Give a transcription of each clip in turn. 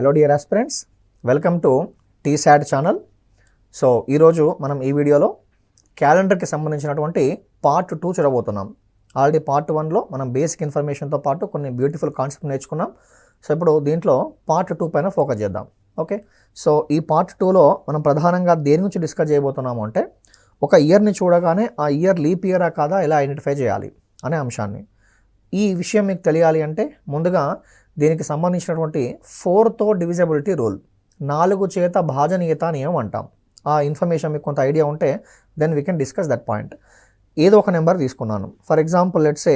Hello dear aspirants, welcome to T-SAT channel. So ఈరోజు మనం ఈ వీడియోలో క్యాలెండర్కి సంబంధించినటువంటి పార్ట్ 2 చూడబోతున్నాం. ఆల్రెడీ పార్ట్ 1లో మనం బేసిక్ ఇన్ఫర్మేషన్తో పాటు కొన్ని బ్యూటిఫుల్ కాన్సెప్ట్ నేర్చుకున్నాం. సో ఇప్పుడు దీంట్లో పార్ట్ 2 పైన ఫోకస్ చేద్దాం. ఓకే, సో ఈ పార్ట్ 2లో మనం ప్రధానంగా దేని గురించి డిస్కస్ చేయబోతున్నాము అంటే ఒక ఇయర్ని చూడగానే ఆ ఇయర్ లీప్ ఇయరా కాదా ఎలా ఐడెంటిఫై చేయాలి అనే అంశాన్ని. ఈ విషయం మీకు తెలియాలి అంటే ముందుగా దీనికి సంబంధించినటువంటి 4తో డివిజబిలిటీ రూల్, 4 చేత భాజనీయత నియమం అంటాం. ఆ ఇన్ఫర్మేషన్ మీకు కొంత ఐడియా ఉంటే then we can discuss that point. ఏదో ఒక నెంబర్ తీసుకున్నాను, ఫర్ ఎగ్జాంపుల్ లెట్స్ సే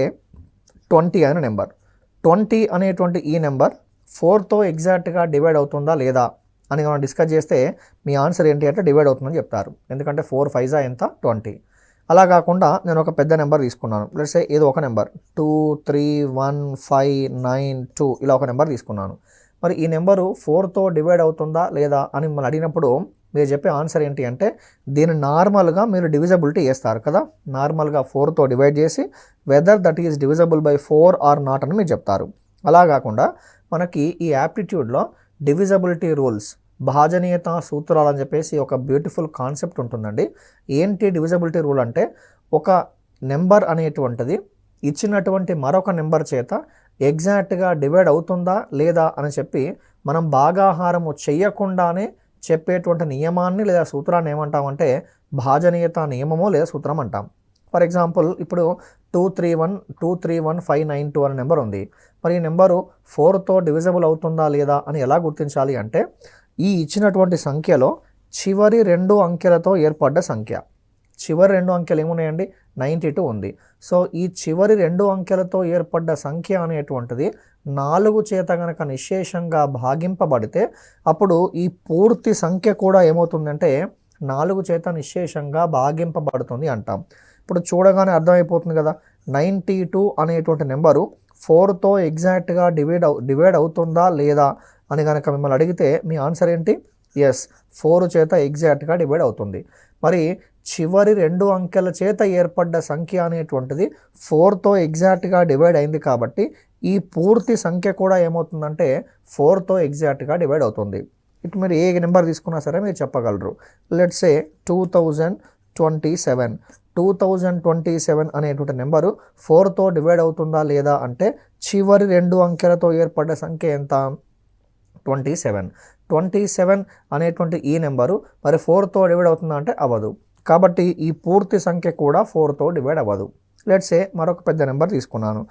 20 అనే నెంబర్. 20 అనేటువంటి ఈ నెంబర్ 4తో ఎగ్జాక్ట్గా డివైడ్ అవుతుందా లేదా అని మనం డిస్కస్ చేస్తే మీ ఆన్సర్ ఏంటి అంటే డివైడ్ అవుతుందని చెప్తారు. ఎందుకంటే 4 5 ఎంత 20. అలా కాకుండా నేను ఒక పెద్ద నెంబర్ తీసుకున్నాను, లెట్స్ సే ఏదో ఒక నెంబర్ 2 3 1 5 9 2 ఇలా ఒక నెంబర్ తీసుకున్నాను. మరి ఈ నెంబరు 4తో డివైడ్ అవుతుందా లేదా అని మిమ్మల్ని అడిగినప్పుడు మీరు చెప్పే ఆన్సర్ ఏంటి అంటే దీన్ని నార్మల్గా మీరు డివిజబిలిటీ చేస్తారు కదా, నార్మల్గా 4తో డివైడ్ చేసి whether that is divisible by 4 or not అని మీరు చెప్తారు. అలా కాకుండా మనకి ఈ యాప్టిట్యూడ్లో డివిజబిలిటీ రూల్స్, భాజనీయత సూత్రాలు అని చెప్పేసి ఒక బ్యూటిఫుల్ కాన్సెప్ట్ ఉంటుందండి. ఏంటి డివిజబిలిటీ రూల్ అంటే ఒక నెంబర్ అనేటువంటిది ఇచ్చినటువంటి మరొక నెంబర్ చేత ఎగ్జాక్ట్గా డివైడ్ అవుతుందా లేదా అని చెప్పి మనం భాగాహారము చెయ్యకుండానే చెప్పేటువంటి నియమాన్ని లేదా సూత్రాన్ని ఏమంటామంటే భాజనీయత నియమము లేదా సూత్రం అంటాం. ఫర్ ఎగ్జాంపుల్ ఇప్పుడు 231 అనే నెంబర్ ఉంది. మరి ఈ నెంబరు 4తో డివిజబుల్ అవుతుందా లేదా అని ఎలా గుర్తించాలి అంటే ఈ ఇచ్చినటువంటి సంఖ్యలో చివరి 2 అంకెలతో ఏర్పడ్డ సంఖ్య, చివరి 2 అంకెలు ఏమున్నాయండి 92 ఉంది. సో ఈ చివరి 2 అంకెలతో ఏర్పడ్డ సంఖ్య అనేటువంటిది 4 చేత కనుక నిశ్శేషంగా భాగింపబడితే అప్పుడు ఈ పూర్తి సంఖ్య కూడా ఏమవుతుందంటే 4 చేత నిశ్శేషంగా భాగింపబడుతుంది అంటాం. ఇప్పుడు చూడగానే అర్థమైపోతుంది కదా, 92 అనేటువంటి నెంబరు 4తో ఎగ్జాక్ట్గా డివైడ్ అవుతుందా లేదా అని కనుక మిమ్మల్ని అడిగితే మీ ఆన్సర్ ఏంటి? ఎస్, 4 చేత ఎగ్జాక్ట్గా డివైడ్ అవుతుంది. మరి చివరి 2 అంకెల చేత ఏర్పడ్డ సంఖ్య అనేటువంటిది 4తో ఎగ్జాక్ట్గా డివైడ్ అయింది కాబట్టి ఈ పూర్తి సంఖ్య కూడా ఏమవుతుందంటే 4తో ఎగ్జాక్ట్గా డివైడ్ అవుతుంది. ఇటు మీరు ఏ నెంబర్ తీసుకున్నా సరే మీరు చెప్పగలరు. లెట్స్ సే 2027 అనేటువంటి నెంబరు 4తో డివైడ్ అవుతుందా లేదా అంటే చివరి 2 అంకెలతో ఏర్పడ్డ సంఖ్య ఎంత? 27 అనేటువంటి ఈ నెంబరు మరి 4తో డివైడ్ అవుతుందా అంటే అవ్వదు. కాబట్టి ఈ పూర్తి సంఖ్య కూడా 4తో డివైడ్ అవ్వదు. లెట్స్ సే మరొక పెద్ద నెంబర్ తీసుకున్నాను,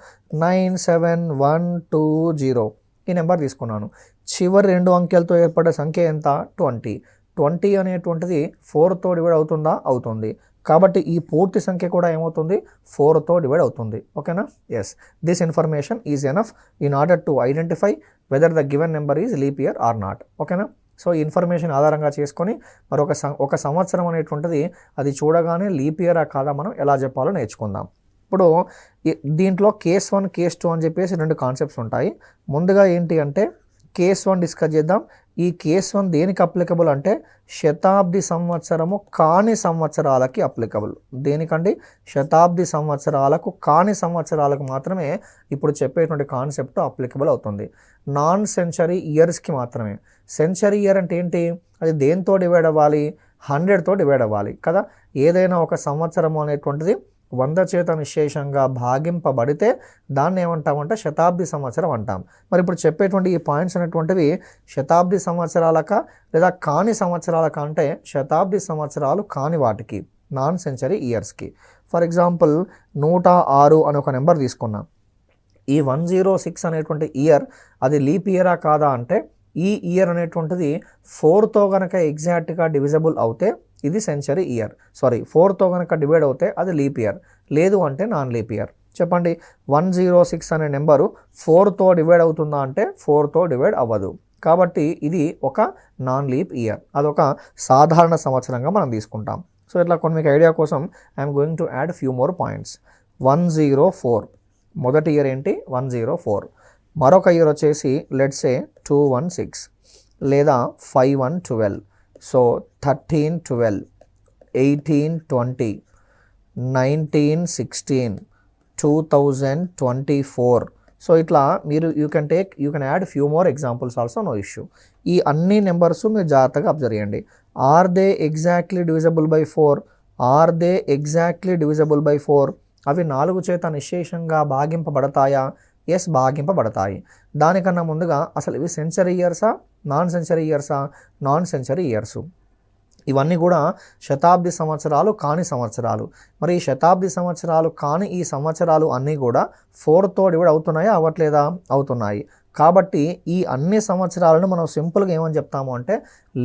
97120 ఈ నెంబర్ తీసుకున్నాను. చివరి 2 అంకెలతో ఏర్పడ్డ సంఖ్య ఎంత? 20 అనేటువంటిది 4తో డివైడ్ అవుతుందా? అవుతుంది. కాబట్టి ఈ పూర్తి సంఖ్య కూడా ఏమవుతుంది? 4తో డివైడ్ అవుతుంది. ఓకేనా? Yes, this information is enough in order to identify whether the given number is leap year or not. ఓకేనా? సో ఈ ఇన్ఫర్మేషన్ ఆధారంగా చేసుకొని మరి ఒక సంవత్సరం అనేటువంటిది అది చూడగానే లీప్ ఇయరా కాదా మనం ఎలా చెప్పాలో నేర్చుకుందాం. ఇప్పుడు దీంట్లో కేస్ 1 కేస్ 2 అని చెప్పేసి 2 కాన్సెప్ట్స్ ఉంటాయి. ముందుగా ఏంటి అంటే కేస్ 1 డిస్కస్ చేద్దాం. ఈ కేస్ 1 దేనికి అప్లికబుల్ అంటే శతాబ్ది సంవత్సరము కాని సంవత్సరాలకి అప్లికబుల్. దేనికండి? శతాబ్ది సంవత్సరాలకు కాని సంవత్సరాలకు మాత్రమే ఇప్పుడు చెప్పేటువంటి కాన్సెప్ట్ అప్లికబుల్ అవుతుంది. నాన్ సెంచరీ ఇయర్స్కి మాత్రమే. సెంచరీ ఇయర్ అంటే ఏంటి? అది దేంతో డివైడ్ అవ్వాలి? 100తో డివైడ్ అవ్వాలి కదా. ఏదైనా ఒక సంవత్సరము అనేటువంటిది 100 చేత నిశ్శేషంగా భాగింపబడితే దాన్ని ఏమంటామంటే శతాబ్ది సంవత్సరం అంటాం. మరి ఇప్పుడు చెప్పేటువంటి ఈ పాయింట్స్ అనేటువంటివి శతాబ్ది సంవత్సరాలక లేదా కాని సంవత్సరాలక అంటే శతాబ్ది సంవత్సరాలు కాని వాటికి, నాన్ సెంచరీ ఇయర్స్కి. ఫర్ ఎగ్జాంపుల్ 106 అని ఒక నెంబర్ తీసుకున్నాం. ఈ 106 అనేటువంటి ఇయర్ అది లీప్ ఇయరా కాదా అంటే ఈ ఇయర్ అనేటువంటిది 4తో కనుక ఎగ్జాక్ట్గా డివిజబుల్ అవుతే ఇది సెంచరీ ఇయర్, 4తో కనుక డివైడ్ అవుతే అది లీప్ ఇయర్, లేదు అంటే నాన్ లీప్ ఇయర్. చెప్పండి, 106 అనే నెంబరు 4తో డివైడ్ అవుతుందా అంటే 4తో డివైడ్ అవ్వదు. కాబట్టి ఇది ఒక నాన్ లీప్ ఇయర్, అదొక సాధారణ సంవత్సరంగా మనం తీసుకుంటాం. సో ఇట్లా కొన్ని మీకు ఐడియా కోసం I'm going to add few more points. 104 మొదటి ఇయర్ ఏంటి? 104. మరొక ఇయర్ వచ్చేసి లెట్స్ సే 216 లేదా 5112. సో 1312, 1820, 1916, 2024, సో ఇట్లా మీరు you can add few more examples also, no issue. ఈ అన్ని నెంబర్స్ మీరు జాగ్రత్తగా అబ్జర్వ్ చేయండి. Are they exactly divisible by 4, are they exactly divisible by 4, అవి 4 చేత నిశ్శేషంగా భాగింపబడతాయా? ఎస్, భాగింపబడతాయి. దానికన్నా ముందుగా అసలు ఇవి సెంచరీ ఇయర్సా, నాన్ సెంచరీ ఇయర్సా? నాన్ సెంచరీ ఇయర్సు. ఇవన్నీ కూడా శతాబ్ది సంవత్సరాలు కాని సంవత్సరాలు. మరి ఈ శతాబ్ది సంవత్సరాలు కాని ఈ సంవత్సరాలు అన్నీ కూడా 4తో డివైడ్ అవుతున్నాయా, అవ్వట్లేదా? అవుతున్నాయి. కాబట్టి ఈ అన్ని సంవత్సరాలను మనం సింపుల్గా ఏమని చెప్తాము అంటే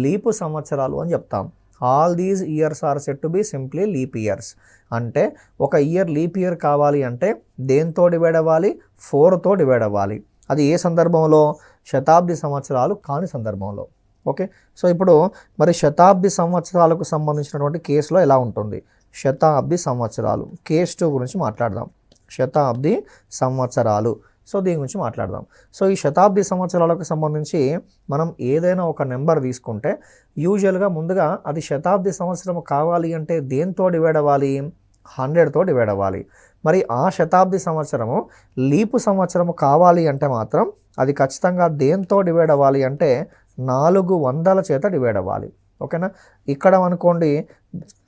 లీపు సంవత్సరాలు అని చెప్తాం. All these years or set to be simply leap years. అంటే ఒక ఇయర్ లీప్ ఇయర్ కావాలి అంటే దేంతో డివైడ్ అవ్వాలి? 4తో డివైడ్ అవ్వాలి. అది ఏ సందర్భంలో? శతాబ్ది సంవత్సరాలు కాని సందర్భంలో. ఓకే, సో ఇప్పుడు మరి శతాబ్ది సంవత్సరాలకు సంబంధించినటువంటి కేసులో ఎలా ఉంటుంది? శతాబ్ది సంవత్సరాలు కేస్ 2 గురించి మాట్లాడదాం. శతాబ్ది సంవత్సరాలు, సో దీని గురించి మాట్లాడదాం. సో ఈ శతాబ్ది సంవత్సరాలకు సంబంధించి మనం ఏదైనా ఒక నెంబర్ తీసుకుంటే యూజువల్గా ముందుగా అది శతాబ్ది సంవత్సరం కావాలి అంటే దేంతో డివైడ్ అవ్వాలి? 100తో డివైడ్ అవ్వాలి. మరి ఆ శతాబ్ది సంవత్సరము లీపు సంవత్సరము కావాలి అంటే మాత్రం అది ఖచ్చితంగా దేంతో డివైడ్ అవ్వాలి అంటే 400 చేత డివైడ్ అవ్వాలి. ఓకేనా? ఇక్కడ అనుకోండి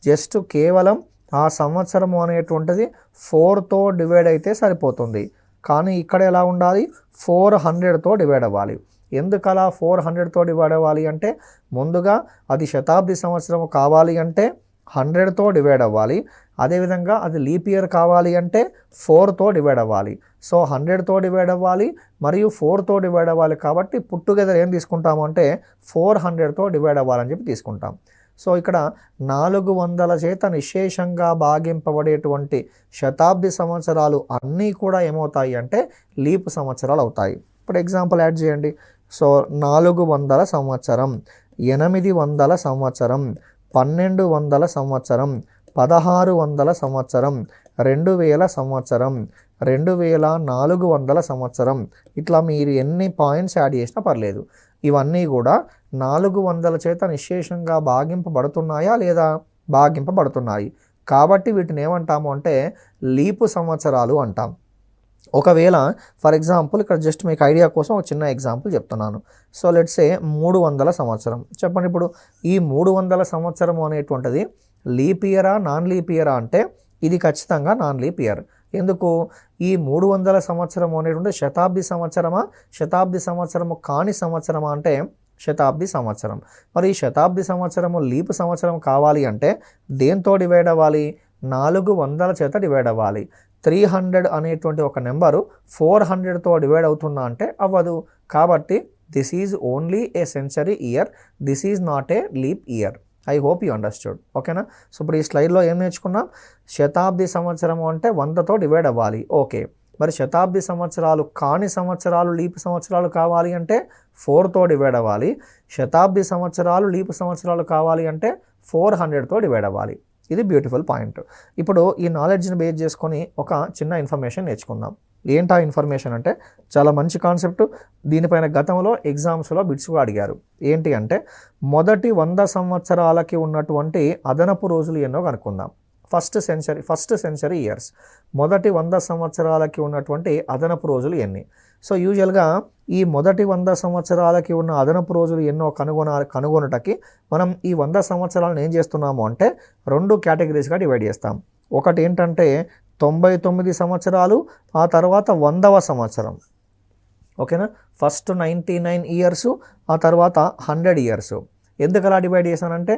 జస్ట్ కేవలం ఆ సంవత్సరము అనేటువంటిది 4తో డివైడ్ అయితే సరిపోతుంది. కానీ ఇక్కడ ఎలా ఉండాలి? 400తో డివైడ్ అవ్వాలి. ఎందుకలా 400తో డివైడ్ అవ్వాలి అంటే ముందుగా అది శతాబ్ది సంవత్సరం కావాలి అంటే 100తో డివైడ్ అవ్వాలి. అదేవిధంగా అది లీప్ ఇయర్ కావాలి అంటే 4తో డివైడ్ అవ్వాలి. సో 100తో డివైడ్ అవ్వాలి మరియు 4తో డివైడ్ అవ్వాలి. కాబట్టి పుట్టుగెదర్ ఏం తీసుకుంటాము అంటే 400తో డివైడ్ అవ్వాలని చెప్పి తీసుకుంటాం. సో ఇక్కడ 400 చేత నిశ్శేషంగా భాగింపబడేటువంటి శతాబ్ది సంవత్సరాలు అన్నీ కూడా ఏమవుతాయి అంటే లీప్ సంవత్సరాలు అవుతాయి. ఇప్పుడు ఎగ్జాంపుల్ యాడ్ చేయండి. సో 400 సంవత్సరం, 800 సంవత్సరం, 1200 సంవత్సరం, 1600 సంవత్సరం, 2000 సంవత్సరం, 2400 సంవత్సరం. ఇట్లా మీరు ఎన్ని పాయింట్స్ యాడ్ చేసినా పర్లేదు. ఇవన్నీ కూడా 400 చేత నిశ్శేషంగా భాగింపబడుతున్నాయా లేదా? భాగింపబడుతున్నాయి. కాబట్టి వీటిని ఏమంటాము అంటే లీపు సంవత్సరాలు అంటాం. ఒకవేళ ఫర్ ఎగ్జాంపుల్ ఇక్కడ జస్ట్ మీకు ఐడియా కోసం ఒక చిన్న ఎగ్జాంపుల్ చెప్తున్నాను. సో లెట్స్ సే 300 సంవత్సరం. చెప్పండి, ఇప్పుడు ఈ 300 సంవత్సరం అనేటువంటిది లీప్ ఇయరా నాన్ లీప్ ఇయరా అంటే ఇది ఖచ్చితంగా నాన్ లీప్ ఇయర్. ఎందుకు? ఈ 300 సంవత్సరం అనేటువంటి శతాబ్ది సంవత్సరమా, శతాబ్ది సంవత్సరము కాని సంవత్సరమా అంటే శతాబ్ది సంవత్సరం. మరి ఈ శతాబ్ది సంవత్సరము లీప్ సంవత్సరం కావాలి అంటే దేంతో డివైడ్ అవ్వాలి? 400 చేత డివైడ్ అవ్వాలి. 300 అనేటువంటి ఒక నెంబరు 400తో డివైడ్ అవుతుందా అంటే అవ్వదు. కాబట్టి this is only a century year, this is not A leap year. I hope you understood. ఓకేనా? సో ఇప్పుడు ఈ స్లైడ్లో ఏం నేర్చుకున్నాం? శతాబ్ది సంవత్సరము అంటే 100తో డివైడ్ అవ్వాలి. ఓకే, మరి శతాబ్ది సంవత్సరాలు కాని సంవత్సరాలు లీప్ సంవత్సరాలు కావాలి అంటే 4తో డివైడ్ అవ్వాలి. శతాబ్ది సంవత్సరాలు లీప్ సంవత్సరాలు కావాలి అంటే 400తో డివైడ్ అవ్వాలి. ఇది బ్యూటిఫుల్ పాయింట్. ఇప్పుడు ఈ నాలెడ్జ్ని బేస్ చేసుకొని ఒక చిన్న ఇన్ఫర్మేషన్ నేర్చుకుందాం. ఏంటా ఇన్ఫర్మేషన్ అంటే చాలా మంచి కాన్సెప్ట్. దీనిపైన గతంలో ఎగ్జామ్స్లో బిట్స్ కూడా అడిగారు. ఏంటి అంటే మొదటి 100 సంవత్సరాలకి ఉన్నటువంటి అదనపు రోజులు ఎన్నో కనుక్కుందాం. ఫస్ట్ సెంచరీ ఇయర్స్, మొదటి 100 సంవత్సరాలకి ఉన్నటువంటి అదనపు రోజులు ఎన్ని? సో యూజువల్గా ఈ మొదటి 100 సంవత్సరాలకి ఉన్న అదనపు రోజులు ఎన్నో కనుగొనటకి మనం ఈ 100 సంవత్సరాలను ఏం చేస్తున్నాము అంటే 2 కేటగిరీస్గా డివైడ్ చేస్తాం. ఒకటి ఏంటంటే 99 సంవత్సరాలు, ఆ తర్వాత 100వ సంవత్సరం. ఓకేనా? ఫస్ట్ 99 ఇయర్సు, ఆ తర్వాత 100 ఇయర్సు. ఎందుకు అలా డివైడ్ చేశానంటే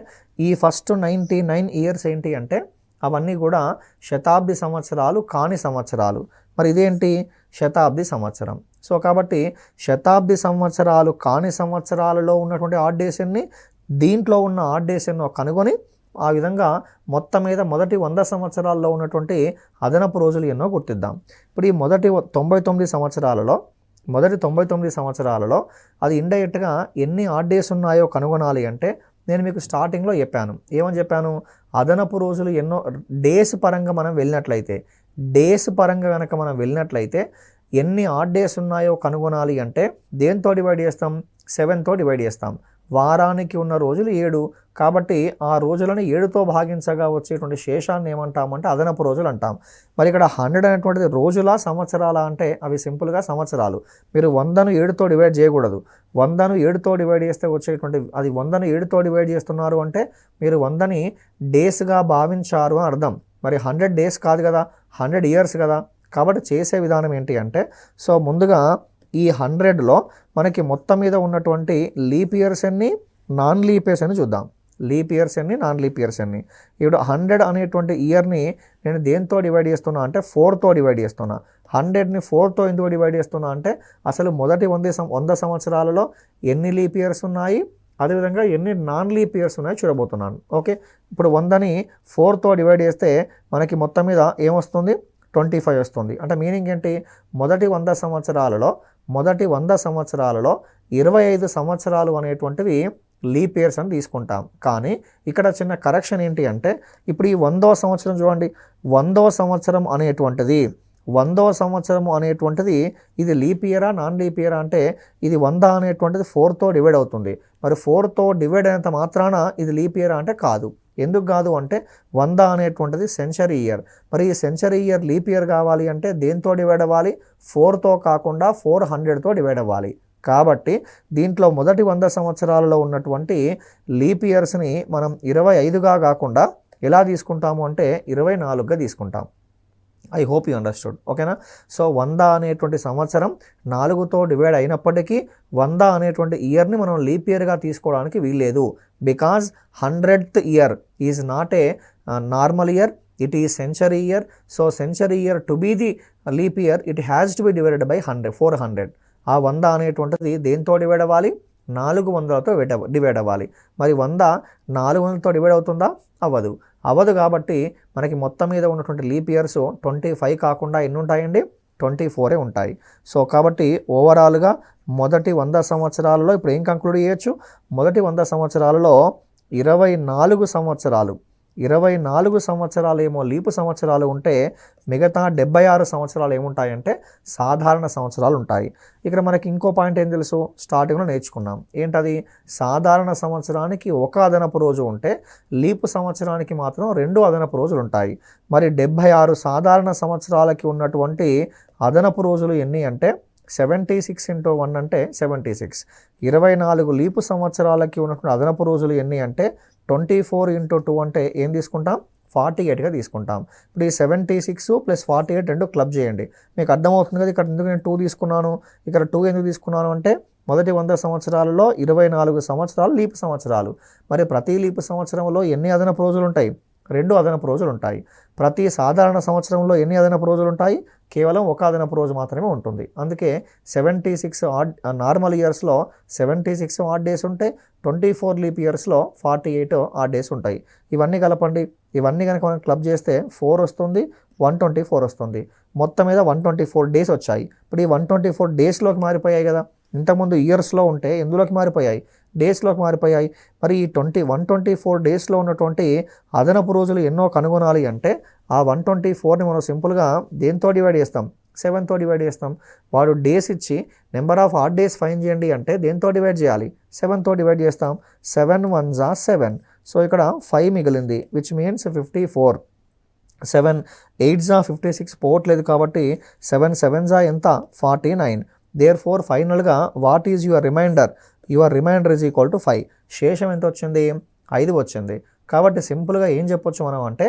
ఈ ఫస్ట్ 99 ఇయర్స్ ఏంటి అంటే అవన్నీ కూడా శతాబ్ది సంవత్సరాలు కాని సంవత్సరాలు. మరి ఇదేంటి? శతాబ్ది సంవత్సరం. సో కాబట్టి శతాబ్ది సంవత్సరాలు కాని సంవత్సరాలలో ఉన్నటువంటి ఆడ్ డేస్ ఎన్ని, దీంట్లో ఉన్న ఆడ్ డేస్ ఎన్నో కనుగొని ఆ విధంగా మొత్తం మీద మొదటి 100 సంవత్సరాల్లో ఉన్నటువంటి అదనపు రోజులు ఎన్నో గుర్తిద్దాం. ఇప్పుడు ఈ మొదటి 99 సంవత్సరాలలో అది ఇండైరెక్ట్గా ఎన్ని ఆడ్ డేస్ ఉన్నాయో కనుగొనాలి అంటే నేను మీకు స్టార్టింగ్లో చెప్పాను. ఏమని చెప్పాను? అదనపు రోజులు ఎన్నో డేస్ పరంగా మనం వెళ్ళినట్లయితే ఎన్ని ఆడ్ డేస్ ఉన్నాయో కనుగొనాలి అంటే దేంతో డివైడ్ చేస్తాం? 7తో డివైడ్ చేస్తాం. వారానికి ఉన్న రోజులు 7. కాబట్టి ఆ రోజులను 7తో భాగించగా వచ్చేటువంటి శేషాన్ని ఏమంటామంటే అదనపు రోజులు అంటాం. మరి ఇక్కడ 100 అనేటువంటిది రోజుల సంవత్సరాల అంటే అవి సింపుల్గా సంవత్సరాలు. మీరు 100ను 7తో డివైడ్ చేయకూడదు. 100ను 7తో డివైడ్ చేస్తే వచ్చేటువంటి అది 100ను 7తో డివైడ్ చేస్తున్నారు అంటే మీరు 100ని డేస్గా భావించారు అని అర్థం. మరి 100 డేస్ కాదు కదా, 100 ఇయర్స్ కదా. కాబట్టి చేసే విధానం ఏంటి అంటే, సో ముందుగా ఈ 100లో మనకి మొత్తం మీద ఉన్నటువంటి లీప్ ఇయర్స్ ఎన్ని, నాన్ లీప్ ఇయర్స్ అని చూద్దాం. లీప్ ఇయర్స్ ఎన్ని, నాన్ లీప్ ఇయర్స్ ఎన్ని. ఇప్పుడు 100 అనేటువంటి ఇయర్ని నేను దేంతో డివైడ్ చేస్తున్నా అంటే 4తో డివైడ్ చేస్తున్నా. 100ని 4తో ఎందుకు డివైడ్ చేస్తున్నా అంటే అసలు మొదటి 100 సంవత్సరాలలో ఎన్ని లీప్ ఇయర్స్ ఉన్నాయి, అదేవిధంగా ఎన్ని నాన్ లీప్ ఇయర్స్ ఉన్నాయో చూడబోతున్నాను. ఓకే, ఇప్పుడు 100ని 4తో డివైడ్ చేస్తే మనకి మొత్తం మీద ఏమొస్తుంది, 25 వస్తుంది. అంటే మీనింగ్ ఏంటి, మొదటి 100 సంవత్సరాలలో 25 సంవత్సరాలు అనేటువంటివి లీప్ ఇయర్స్ అని తీసుకుంటాం. కానీ ఇక్కడ చిన్న కరెక్షన్ ఏంటి అంటే, ఇప్పుడు ఈ 100వ సంవత్సరం చూడండి, 100వ సంవత్సరం అనేటువంటిది ఇది లీప్ ఇయరా నాన్ లీప్ ఇయరా అంటే ఇది 100 అనేటువంటిది 4తో డివైడ్ అవుతుంది. మరి 4తో డివైడ్ అయినంత మాత్రాన ఇది లీప్ ఇయరా అంటే కాదు. ఎందుకు కాదు అంటే 100 అనేటువంటిది సెంచరీ ఇయర్. మరి ఈ సెంచరీ ఇయర్ లీప్ ఇయర్ కావాలి అంటే దేంతో డివైడ్ అవ్వాలి, 4తో కాకుండా 400తో డివైడ్ అవ్వాలి. కాబట్టి దీంట్లో మొదటి 100 సంవత్సరాలలో ఉన్నటువంటి లీప్ ఇయర్స్ని మనం 25గా కాకుండా ఎలా తీసుకుంటాము అంటే 24గా తీసుకుంటాం. I hope you understood. ఓకేనా. సో 100 అనేటువంటి సంవత్సరం 4తో డివైడ్ అయినప్పటికీ 100 అనేటువంటి ఇయర్ని మనం లీప్ ఇయర్గా తీసుకోవడానికి వీల్లేదు. Because 100th year is not a normal year, it is century year. So century year to be the leap year it has to be divided by 400. ఆ 100 అనేటువంటిది దేంతో డివైడ్ అవ్వాలి, 400తో డివైడ్ అవ్వాలి. మరి 100 400తో డివైడ్ అవుతుందా, అవ్వదు. కాబట్టి మనకి మొత్తం మీద ఉన్నటువంటి లీప్ ఇయర్స్ 25 కాకుండా ఎన్ని ఉంటాయండి, 24 ఉంటాయి. సో కాబట్టి ఓవరాల్గా మొదటి 100 సంవత్సరాలలో ఇప్పుడు ఏం కంక్లూడ్ చేయొచ్చు, మొదటి 100 సంవత్సరాలలో 24 సంవత్సరాలు ఏమో లీపు సంవత్సరాలు ఉంటే మిగతా 76 సంవత్సరాలు ఏముంటాయంటే సాధారణ సంవత్సరాలు ఉంటాయి. ఇక్కడ మనకి ఇంకో పాయింట్ ఏం తెలుసు, స్టార్టింగ్లో నేర్చుకున్నాం. ఏంటది, సాధారణ సంవత్సరానికి ఒక అదనపు రోజు ఉంటే లీపు సంవత్సరానికి మాత్రం 2 అదనపు రోజులు ఉంటాయి. మరి 76 సాధారణ సంవత్సరాలకి ఉన్నటువంటి అదనపు రోజులు ఎన్ని అంటే 76 × 1 అంటే 76. 24 లీపు సంవత్సరాలకి ఉన్నటువంటి అదనపు రోజులు ఎన్ని అంటే 24 × 2 అంటే ఏం తీసుకుంటాం, 48గా తీసుకుంటాం. ఇప్పుడు ఈ 76 + 48 రెండు క్లబ్ చేయండి, మీకు అర్థమవుతుంది కదా. ఇక్కడ ఎందుకు నేను 2 తీసుకున్నాను, ఇక్కడ 2 ఎందుకు తీసుకున్నాను అంటే మొదటి 100 సంవత్సరాలలో 24 సంవత్సరాలు లీపు సంవత్సరాలు. మరి ప్రతి లీపు సంవత్సరంలో ఎన్ని అదనపు రోజులు ఉంటాయి, 2 అదనపు రోజులు ఉంటాయి. ప్రతి సాధారణ సంవత్సరంలో ఎన్ని అదనపు రోజులు ఉంటాయి, కేవలం ఒక అదనపు రోజు మాత్రమే ఉంటుంది. అందుకే 76 నార్మల్ ఇయర్స్లో 76 ఆడ్ డేస్ ఉంటే 24 లీప్ ఇయర్స్లో 48 ఆడ్ డేస్ ఉంటాయి. ఇవన్నీ కలపండి, ఇవన్నీ కనుక మనం క్లబ్ చేస్తే 4 వస్తుంది, 124 వస్తుంది. మొత్తం మీద 124 డేస్ వచ్చాయి. ఇప్పుడు ఈ 124 డేస్లోకి మారిపోయాయి కదా, ఇంతకుముందు ఇయర్స్లో ఉంటే ఎందులోకి మారిపోయాయి, డేస్లోకి మారిపోయాయి. మరి ఈ 124 డేస్లో ఉన్నటువంటి అదనపు రోజులు ఎన్నో కనుగొనాలి అంటే ఆ 124ని మనం సింపుల్గా దేంతో డివైడ్ చేస్తాం, 7తో డివైడ్ చేస్తాం. వాడు డేస్ ఇచ్చి number of odd days find చేయండి అంటే దేంతో డివైడ్ చేయాలి, 7తో డివైడ్ చేస్తాం. 7 1s are 7. సో ఇక్కడ 5 మిగిలింది, విచ్ మీన్స్ 54. 7 8s are 56 పోవట్లేదు కాబట్టి 7 7s are ఎంత, 49. దేర్ఫోర్ ఫైనల్గా what is your reminder, your reminder is equal to 5. శేషం ఎంత వచ్చింది, 5 వచ్చింది. కాబట్టి సింపుల్గా ఏం చెప్పొచ్చు మనం అంటే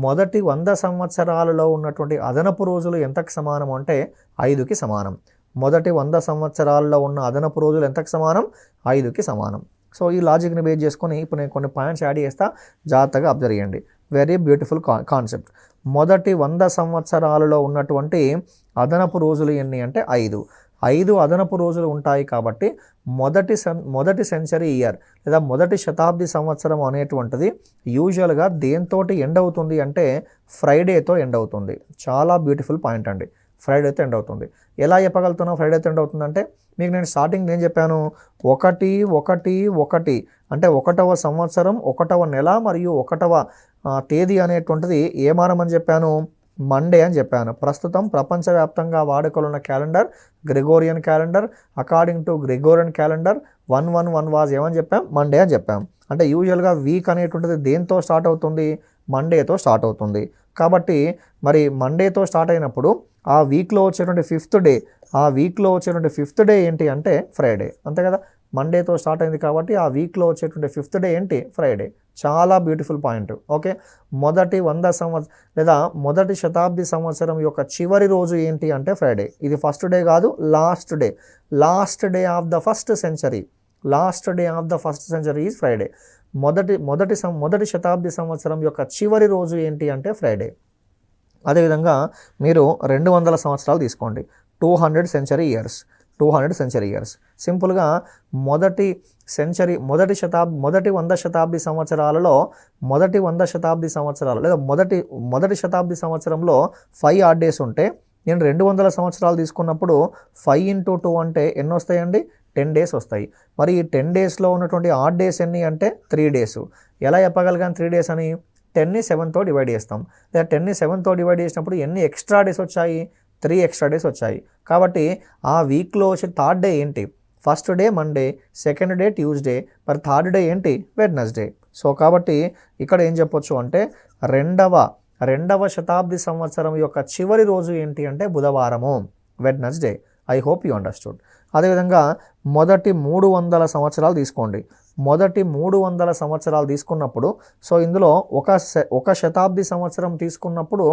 మొదటి 100 సంవత్సరాలలో ఉన్నటువంటి అదనపు రోజులు ఎంతకు సమానం అంటే 5కి సమానం. మొదటి 100 సంవత్సరాల్లో ఉన్న అదనపు రోజులు ఎంతకు సమానం, 5కి సమానం. సో ఈ లాజిక్ని బేస్ చేసుకొని ఇప్పుడు నేను కొన్ని పాయింట్స్ యాడ్ చేస్తా, జాగ్రత్తగా అబ్జర్వ్ చేయండి. Very beautiful concept. మొదటి 100 సంవత్సరాలలో ఉన్నటువంటి అదనపు రోజులు ఎన్ని అంటే 5 అదనపు రోజులు ఉంటాయి. కాబట్టి మొదటి సెంచరీ ఇయర్ లేదా మొదటి శతాబ్ది సంవత్సరం అనేటువంటిది యూజువల్గా దేంతోటి ఎండ్ అవుతుంది అంటే ఫ్రైడేతో ఎండ్ అవుతుంది. చాలా బ్యూటిఫుల్ పాయింట్ అండి, ఫ్రైడేతో ఎండ్ అవుతుంది. ఎలా చెప్పగలుగుతున్నాం ఫ్రైడేతో ఎండ్ అవుతుందంటే, మీకు నేను స్టార్టింగ్ ఏం చెప్పాను, 1/1/1 అంటే 1వ సంవత్సరం 1వ నెల మరియు 1వ తేదీ అనేటువంటిది ఏ వారం అని చెప్పాను, మండే అని చెప్పాను. ప్రస్తుతం ప్రపంచవ్యాప్తంగా వాడుకలో ఉన్న calendar Gregorian calendar. According to Gregorian calendar 111 was ఏమని చెప్పాం? మండే అని చెప్పాం. అంటే యూజువల్గా వీక్ అనేటువంటిది దేంతో స్టార్ట్ అవుతుంది? మండేతో స్టార్ట్ అవుతుంది. కాబట్టి మరి మండేతో స్టార్ట్ అయినప్పుడు ఆ వీక్లో వచ్చేటువంటి ఫిఫ్త్ డే ఏంటి అంటే ఫ్రైడే, అంతే కదా. మండేతో స్టార్ట్ అయింది కాబట్టి ఆ వీక్లో వచ్చేటువంటి ఫిఫ్త్ డే ఏంటి? ఫ్రైడే. చాలా బ్యూటిఫుల్ పాయింట్. ఓకే, మొదటి 100 సంవత్సరం లేదా మొదటి శతాబ్ది సంవత్సరం యొక్క చివరి రోజు ఏంటి అంటే ఫ్రైడే. ఇది ఫస్ట్ డే కాదు, last day of the first century. Is Friday. మొదటి శతాబ్ది సంవత్సరం యొక్క చివరి రోజు ఏంటి అంటే ఫ్రైడే. అదేవిధంగా మీరు 200 సంవత్సరాలు తీసుకోండి, 200 సెంచరీ ఇయర్స్. సింపుల్గా మొదటి 100 శతాబ్ది సంవత్సరాలలో లేదా మొదటి శతాబ్ది సంవత్సరంలో 5 ఆడ్ డేస్ ఉంటే నేను 200 సంవత్సరాలు తీసుకున్నప్పుడు 5 × 2 అంటే ఎన్ని వస్తాయండి? 10 డేస్ వస్తాయి. మరి ఈ 10 డేస్లో ఉన్నటువంటి ఆడ్ డేస్ ఎన్ని అంటే 3 డేస్. ఎలా చెప్పగలిగాను 3 డేస్ అని? 10ని 7తో డివైడ్ చేస్తాం. లేదా 10ని 7తో డివైడ్ చేసినప్పుడు ఎన్ని ఎక్స్ట్రా డేస్ వచ్చాయి? 3 ఎక్స్ట్రా డేస్ వచ్చాయి. కాబట్టి ఆ వీక్లో వచ్చే థర్డ్ డే ఏంటి? First day Monday, second day Tuesday, మరి థర్డ్ డే ఏంటి? వెడ్నెస్డే. సో కాబట్టి ఇక్కడ ఏం చెప్పొచ్చు అంటే రెండవ శతాబ్ది సంవత్సరం యొక్క చివరి రోజు ఏంటి అంటే బుధవారము, Wednesday. I hope you understood. అదేవిధంగా మొదటి 300 సంవత్సరాలు తీసుకోండి. మొదటి 300 సంవత్సరాలు తీసుకున్నప్పుడు సో ఇందులో ఒక శతాబ్ది సంవత్సరం తీసుకున్నప్పుడు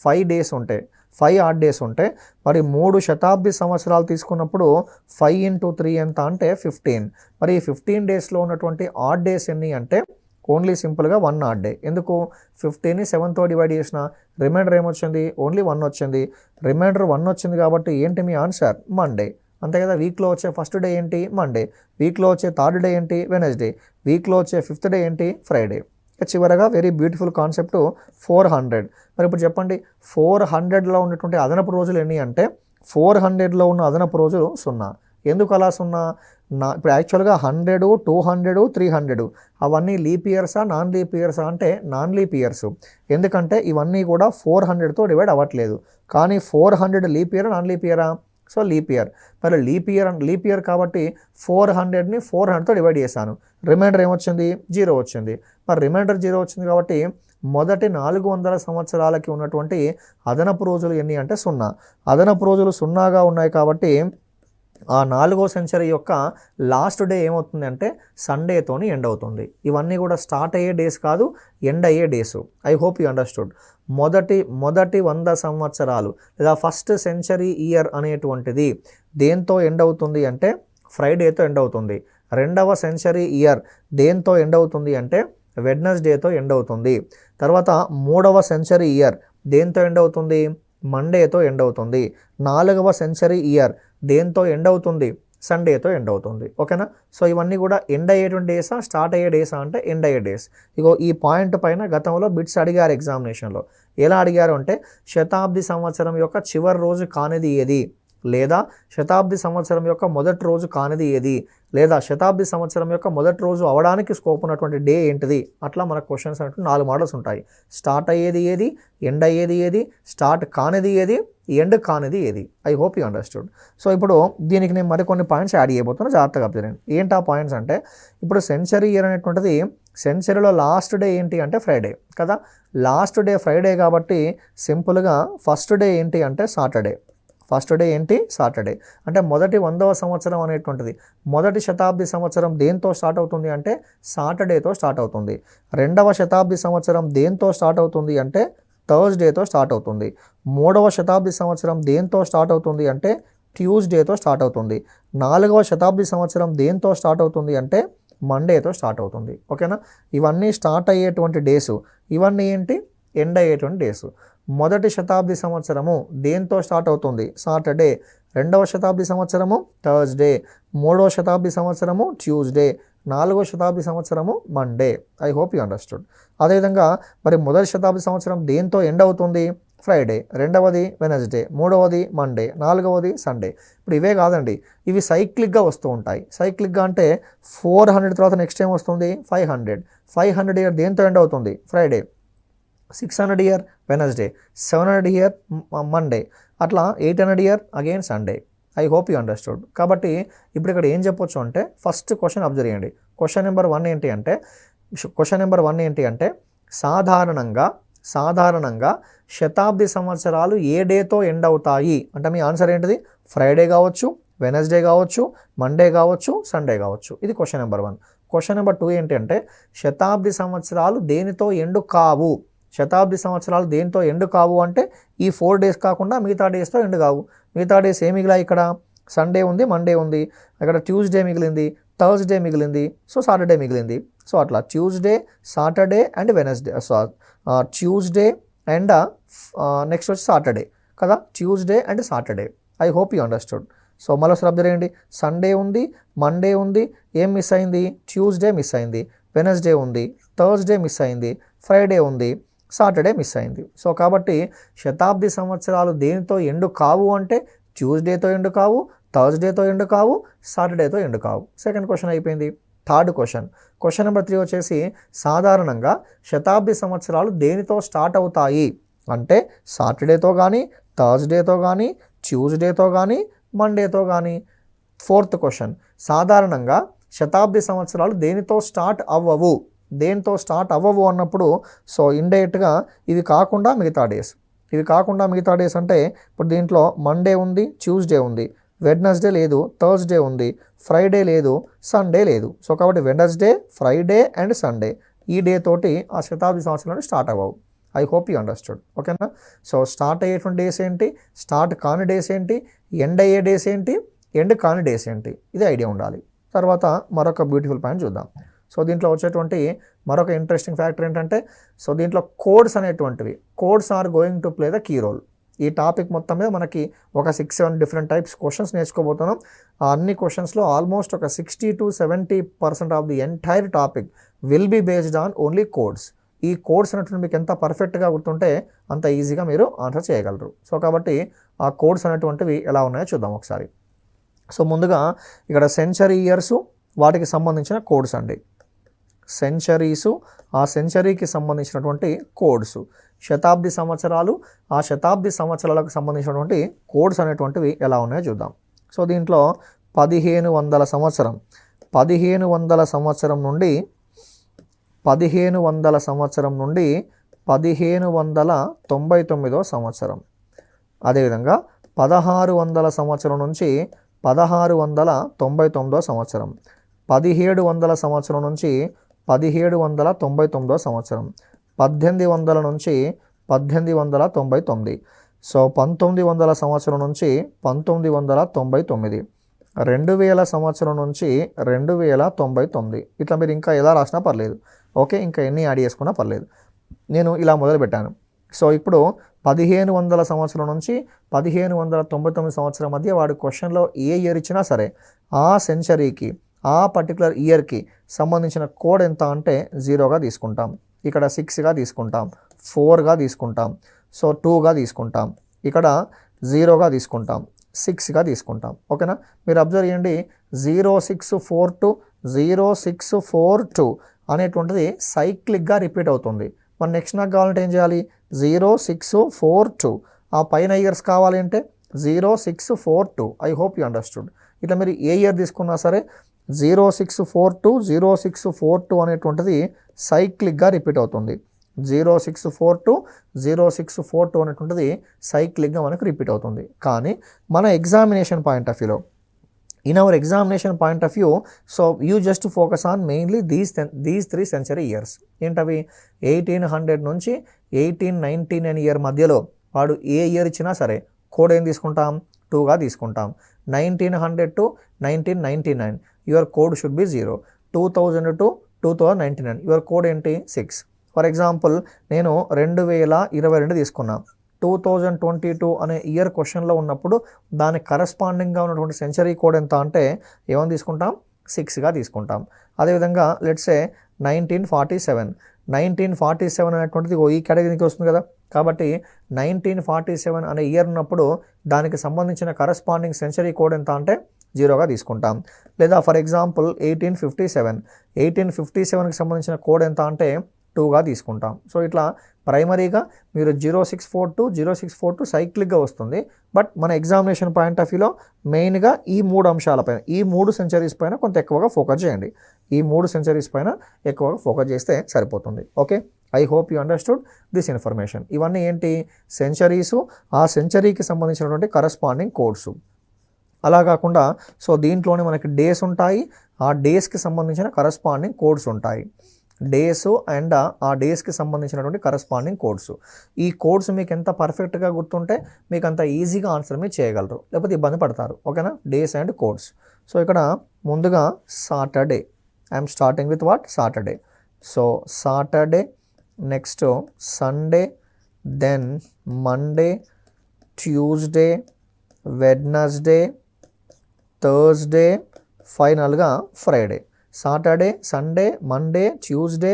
5 డేస్ ఉంటాయి, 5 ఆడ్ డేస్ ఉంటాయి. మరి 3 శతాబ్ది సంవత్సరాలు తీసుకున్నప్పుడు 5 × 3 ఎంత అంటే 15. మరి ఈ 15 డేస్లో ఉన్నటువంటి ఆడ్ డేస్ ఎన్ని అంటే ఓన్లీ సింపుల్గా 1 ఆడ్ డే. ఎందుకు? 15ని 7తో డివైడ్ చేసిన రిమైండర్ ఏమొచ్చింది? ఓన్లీ 1 వచ్చింది. రిమైండర్ 1 వచ్చింది కాబట్టి ఏంటి మీ ఆన్సర్? మండే, అంతే కదా. వీక్లో వచ్చే ఫస్ట్ డే ఏంటి? మండే. వీక్లో వచ్చే థర్డ్ డే ఏంటి? వెనస్డే. వీక్లో వచ్చే ఫిఫ్త్ డే ఏంటి? ఫ్రైడే. చివరగా వెరీ బ్యూటిఫుల్ కాన్సెప్ట్ 400. మరి ఇప్పుడు చెప్పండి, 400లో ఉన్నటువంటి అదనపు రోజులు ఎన్ని అంటే 400లో ఉన్న అదనపు రోజులు 0. ఎందుకు అలా 0? ఇప్పుడు యాక్చువల్గా 100, 200, 300 అవన్నీ లీప్ ఇయర్సా నాన్ లీప్ ఇయర్సా అంటే నాన్ లీప్ ఇయర్స్. ఎందుకంటే ఇవన్నీ కూడా 400తో డివైడ్ అవ్వట్లేదు. కానీ 400 లీప్ ఇయర్ నాన్ లీప్ ఇయరా? So leap year. మరి లీప్ ఇయర్ కాబట్టి 400ని 400తో డివైడ్ చేశాను. రిమైండర్ ఏమొచ్చింది? 0 వచ్చింది. మరి రిమైండర్ 0 వచ్చింది కాబట్టి మొదటి 400 సంవత్సరాలకి ఉన్నటువంటి అదనపు రోజులు ఎన్ని అంటే 0. అదనపు రోజులు 0గా ఉన్నాయి కాబట్టి ఆ 4వ సెంచరీ యొక్క లాస్ట్ డే ఏమవుతుంది అంటే సండేతోని ఎండ్ అవుతుంది. ఇవన్నీ కూడా స్టార్ట్ అయ్యే డేస్ కాదు, ఎండ్ అయ్యే days. I hope you understood. మొదటి 100 సంవత్సరాలు లేదా ఫస్ట్ సెంచరీ ఇయర్ అనేటువంటిది దేంతో ఎండ్ అవుతుంది అంటే ఫ్రైడేతో ఎండ్ అవుతుంది. రెండవ సెంచరీ ఇయర్ దేంతో ఎండ్ అవుతుంది అంటే వెడ్నెస్డేతో ఎండ్ అవుతుంది. తర్వాత 3వ సెంచరీ ఇయర్ దేంతో ఎండ్ అవుతుంది? మండేతో ఎండ్ అవుతుంది. 4వ సెంచరీ ఇయర్ దేంతో ఎండ్ అవుతుంది? సండేతో ఎండ్ అవుతుంది. ఓకేనా? సో ఇవన్నీ కూడా ఎండ్ అయ్యేటువంటి డేసా స్టార్ట్ అయ్యే డేసా అంటే ఎండ్ అయ్యే డేస్. ఇగో ఈ పాయింట్ పైన గతంలో బిట్స్ అడిగారు ఎగ్జామినేషన్లో. ఎలా అడిగారు అంటే శతాబ్ది సంవత్సరం యొక్క చివరి రోజు కానిది ఏది, లేదా శతాబ్ది సంవత్సరం యొక్క మొదటి రోజు కానిది ఏది, లేదా శతాబ్ది సంవత్సరం యొక్క మొదటి రోజు అవడానికి స్కోప్ ఉన్నటువంటి డే ఏంటిది, అట్లా మనకు క్వశ్చన్స్ అంటే 4 మోడల్స్ ఉంటాయి. స్టార్ట్ అయ్యేది ఏది, ఎండ్ అయ్యేది ఏది, స్టార్ట్ కానిది ఏది, ఎండ్ కానిది ఏది. I hope you understood. So ఇప్పుడు దీనికి నేను మరికొన్ని పాయింట్స్ యాడ్ చేయబోతున్నా, జాగ్రత్తగా అబ్జర్వ్. ఏంటి ఆ పాయింట్స్ అంటే ఇప్పుడు సెంచరీ ఇయర్ అనేటువంటిది సెంచరీలో లాస్ట్ డే ఏంటి అంటే ఫ్రైడే కదా. లాస్ట్ డే ఫ్రైడే కాబట్టి సింపుల్గా ఫస్ట్ డే ఏంటి అంటే సాటర్డే. ఫస్ట్ డే ఏంటి? సాటర్డే. అంటే మొదటి 100వ సంవత్సరం అనేటువంటిది మొదటి శతాబ్ది సంవత్సరం దేంతో స్టార్ట్ అవుతుంది అంటే సాటర్డేతో స్టార్ట్ అవుతుంది. రెండవ శతాబ్ది సంవత్సరం దేంతో స్టార్ట్ అవుతుంది అంటే థర్స్డేతో స్టార్ట్ అవుతుంది. 3వ శతాబ్ది సంవత్సరం దేంతో స్టార్ట్ అవుతుంది అంటే ట్యూస్డేతో స్టార్ట్ అవుతుంది. 4వ శతాబ్ది సంవత్సరం దేంతో స్టార్ట్ అవుతుంది అంటే మండేతో స్టార్ట్ అవుతుంది. ఓకేనా? ఇవన్నీ స్టార్ట్ అయ్యేటువంటి డేసు, ఇవన్నీ ఏంటి? ఎండ్ అయ్యేటువంటి డేసు. మొదటి శతాబ్ది సంవత్సరము దేంతో స్టార్ట్ అవుతుంది? సాటర్డే. రెండవ శతాబ్ది సంవత్సరము థర్స్డే. 3వ శతాబ్ది సంవత్సరము ట్యూస్డే. 4వ శతాబ్ది సంవత్సరము Monday. I hope you understood. అదేవిధంగా మరి మొదటి శతాబ్ది సంవత్సరం దేంతో ఎండ్ అవుతుంది? ఫ్రైడే. రెండవది వెనస్డే. మూడవది మండే. 4వది సండే. ఇప్పుడు ఇవే కాదండి, ఇవి సైక్లిక్గా వస్తూ ఉంటాయి. సైక్లిక్గా అంటే 400 తర్వాత నెక్స్ట్ టైం వస్తుంది 500. 500 ఇయర్ దేంతో ఎండ్ అవుతుంది? Friday. 600 year Wednesday, 700 year Monday, అట్లా 800 year again Sunday. I hope you understood. కాబట్టి ఇప్పుడు ఇక్కడ ఏం చెప్పొచ్చు అంటే ఫస్ట్ క్వశ్చన్ అబ్జర్వ్ చేయండి. క్వశ్చన్ నెంబర్ 1 ఏంటి అంటే సాధారణంగా శతాబ్ది సంవత్సరాలు ఏ డేతో ఎండ్ అవుతాయి అంటే మీ ఆన్సర్ ఏంటిది? ఫ్రైడే కావచ్చు, వెనస్డే కావచ్చు, మండే కావచ్చు, సండే కావచ్చు. ఇది క్వశ్చన్ నెంబర్ 1. క్వశ్చన్ నెంబర్ 2 ఏంటి అంటే శతాబ్ది సంవత్సరాలు దేనితో ఎండు కావు? శతాబ్ది సంవత్సరాలు దేనితో ఎండు కావు అంటే ఈ 4 డేస్ కాకుండా మిగతా డేస్తో ఎండు కావు. మిగతా డేస్ ఏ మిగిలా? ఇక్కడ సండే ఉంది, మండే ఉంది, ఇక్కడ ట్యూస్డే మిగిలింది, థర్స్డే మిగిలింది, సో సాటర్డే మిగిలింది. సో అట్లా Tuesday, Saturday and Wednesday, Tuesday and next వచ్చి సాటర్డే కదా, Tuesday and Saturday. I hope you understood. So మరోసారి అబ్జర్వ్ చేయండి. సండే ఉంది, మండే ఉంది, ఏం మిస్ అయింది? ట్యూస్డే మిస్ అయింది, వెనస్డే ఉంది, థర్స్డే మిస్ అయింది, ఫ్రైడే ఉంది, సాటర్డే మిస్ అయింది. సో కాబట్టి శతాబ్ది సంవత్సరాలు దేనితో ఎండు కావు అంటే ట్యూస్డేతో ఎండు కావు, థర్స్డేతో ఎండు కావు, సాటర్డేతో ఎండు కావు. సెకండ్ క్వశ్చన్ అయిపోయింది. థర్డ్ క్వశ్చన్ నెంబర్ 3 వచ్చేసి సాధారణంగా శతాబ్ది సంవత్సరాలు దేనితో స్టార్ట్ అవుతాయి అంటే సాటర్డేతో కానీ, థర్స్డేతో కానీ, ట్యూస్డేతో కానీ, మండేతో కానీ. ఫోర్త్ క్వశ్చన్ సాధారణంగా శతాబ్ది సంవత్సరాలు దేనితో స్టార్ట్ అవ్వవు అన్నప్పుడు సో ఇండైరెక్ట్గా ఇవి కాకుండా మిగతా డేస్ అంటే ఇప్పుడు దీంట్లో మండే ఉంది, ట్యూస్డే ఉంది, వెడ్నెస్డే లేదు, థర్స్డే ఉంది, ఫ్రైడే లేదు, సండే లేదు. సో కాబట్టి వెడ్నెస్డే, ఫ్రైడే అండ్ సండే ఈ డే తోటి ఆ శతాబ్ది సంవత్సరాలు స్టార్ట్ అవ్వవు. I hope you understood. ఓకేనా? సో స్టార్ట్ అయ్యేటువంటి డేస్ ఏంటి, స్టార్ట్ కాని డేస్ ఏంటి, ఎండ్ అయ్యే డేస్ ఏంటి, ఎండ్ కాని డేస్ ఏంటి, ఇది ఐడియా ఉండాలి. తర్వాత మరొక బ్యూటిఫుల్ పాయింట్ చూద్దాం. సో దీంట్లో వచ్చేటువంటి మరొక ఇంట్రెస్టింగ్ ఫ్యాక్టర్ ఏంటంటే సో దీంట్లో codes are going to play the key role. ఈ టాపిక్ మొత్తం మీద మనకి ఒక 6-7 డిఫరెంట్ టైప్స్ క్వశ్చన్స్ నేర్చుకోబోతున్నాం. ఆ అన్ని క్వశ్చన్స్లో ఆల్మోస్ట్ ఒక 60 to 70% of the entire topic will be based on only codes. ఈ కోడ్స్ అనేటువంటి మీకు ఎంత పర్ఫెక్ట్గా గుర్తుంటే అంత ఈజీగా మీరు ఆన్సర్ చేయగలరు. సో కాబట్టి ఆ కోడ్స్ అనేటువంటివి ఎలా ఉన్నాయో చూద్దాం ఒకసారి. సో ముందుగా ఇక్కడ సెంచరీ ఇయర్స్ వాటికి సంబంధించిన కోడ్స్ అండి. సెంచరీసు, ఆ సెంచరీకి సంబంధించినటువంటి కోడ్స్. శతాబ్ది సంవత్సరాలు, ఆ శతాబ్ది సంవత్సరాలకు సంబంధించినటువంటి కోడ్స్ అనేటువంటివి ఎలా ఉన్నాయో చూద్దాం. సో దీంట్లో 1500 సంవత్సరం, 1500 సంవత్సరం నుండి 1599 సంవత్సరం. అదేవిధంగా 1600 సంవత్సరం నుంచి 1699 సంవత్సరం, 1700 సంవత్సరం నుంచి 1799 సంవత్సరం, 1800 నుంచి 1899, సో 1900 సంవత్సరం నుంచి 1999, 2000 సంవత్సరం నుంచి 2099. ఇట్లా మీరు ఇంకా ఎలా రాసినా పర్లేదు. ఓకే, ఇంకా ఎన్ని యాడ్ చేసుకున్నా పర్లేదు. నేను ఇలా మొదలుపెట్టాను. సో ఇప్పుడు 1500 సంవత్సరం నుంచి 1599 సంవత్సరం మధ్య వాడు క్వశ్చన్లో ఏ ఇయర్ ఇచ్చినా సరే ఆ సెంచరీకి, ఆ పర్టికులర్ ఇయర్కి సంబంధించిన కోడ్ ఎంత అంటే 0గా తీసుకుంటాం, ఇక్కడ 6గా తీసుకుంటాం, 4గా తీసుకుంటాం, సో 2గా తీసుకుంటాం, ఇక్కడ 0గా తీసుకుంటాం, 6గా తీసుకుంటాం. ఓకేనా? మీరు అబ్జర్వ్ చేయండి, 0642 అనేటువంటిది సైక్లిక్గా రిపీట్ అవుతుంది. మరి నెక్స్ట్ నాకు కావాలంటే ఏం చేయాలి? 0642. ఆ పైన ఇయర్స్ కావాలి అంటే 0642. I hope you understood. ఇట్లా మీరు ఏ ఇయర్ తీసుకున్నా సరే 0642 అనేటువంటిది సైక్లిక్గా రిపీట్ అవుతుంది. 0642 అనేటువంటిది సైక్లిక్గా మనకు రిపీట్ అవుతుంది. కానీ మన ఎగ్జామినేషన్ పాయింట్ ఆఫ్ వ్యూలో, in our examination point of view, so you just focus on mainly these 3 century years. ఏంటవి? 1800 నుంచి 1899 ఇయర్ మధ్యలో వాడు ఏ ఇయర్ ఇచ్చినా సరే కోడ్ ఏం తీసుకుంటాం? 2గా తీసుకుంటాం. 1900 to 1999 your code should be 0. 2000 to 2099 your code ఏంటి? 6. ఫర్ ఎగ్జాంపుల్ నేను 2022 తీసుకున్నా. 2022 అనే ఇయర్ క్వశ్చన్లో ఉన్నప్పుడు దాని కరస్పాండింగ్గా ఉన్నటువంటి సెంచరీ కోడ్ ఎంత అంటే ఏమని తీసుకుంటాం? 6గా తీసుకుంటాం. అదేవిధంగా లెట్సే 1947 అనేటువంటిది ఈ కేటగిరీకి వస్తుంది కదా. కాబట్టి 1947 అనే ఇయర్ ఉన్నప్పుడు దానికి సంబంధించిన కరస్పాండింగ్ సెంచరీ కోడ్ ఎంత అంటే 0గా తీసుకుంటాం. లేదా ఫర్ ఎగ్జాంపుల్ 1857కి సంబంధించిన కోడ్ ఎంత అంటే 2గా తీసుకుంటాం. సో ఇట్లా ప్రైమరీగా మీరు 0642 సైక్లిక్గా వస్తుంది. బట్ మన ఎగ్జామినేషన్ పాయింట్ ఆఫ్ వ్యూలో మెయిన్గా ఈ 3 అంశాలపైన, ఈ 3 సెంచరీస్ పైన కొంత ఎక్కువగా ఫోకస్ చేయండి. ఈ 3 సెంచరీస్ పైన ఎక్కువగా ఫోకస్ చేస్తే సరిపోతుంది. Okay, I hope you understood this information. ఇవన్నీ ఏంటి? సెంచరీసు, ఆ సెంచరీకి సంబంధించినటువంటి కరస్పాండింగ్ కోడ్సు. అలా కాకుండా సో దీంట్లోనే మనకి డేస్ ఉంటాయి, ఆ డేస్కి సంబంధించిన కరస్పాండింగ్ కోడ్స్ ఉంటాయి. డేస్ అండ్ ఆ డేస్కి సంబంధించినటువంటి కరస్పాండింగ్ కోడ్స్. ఈ కోడ్స్ మీకు ఎంత పర్ఫెక్ట్గా గుర్తుంటే మీకు అంత ఈజీగా ఆన్సర్ మీరు చేయగలరు, లేకపోతే ఇబ్బంది పడతారు. ఓకేనా? Days and codes. సో ఇక్కడ ముందుగా Saturday, I'm starting with what? Saturday. So Saturday, next Sunday, then Monday, Tuesday, Wednesday, Thursday, ఫైనల్గా Friday. Saturday, Sunday, Monday, Tuesday,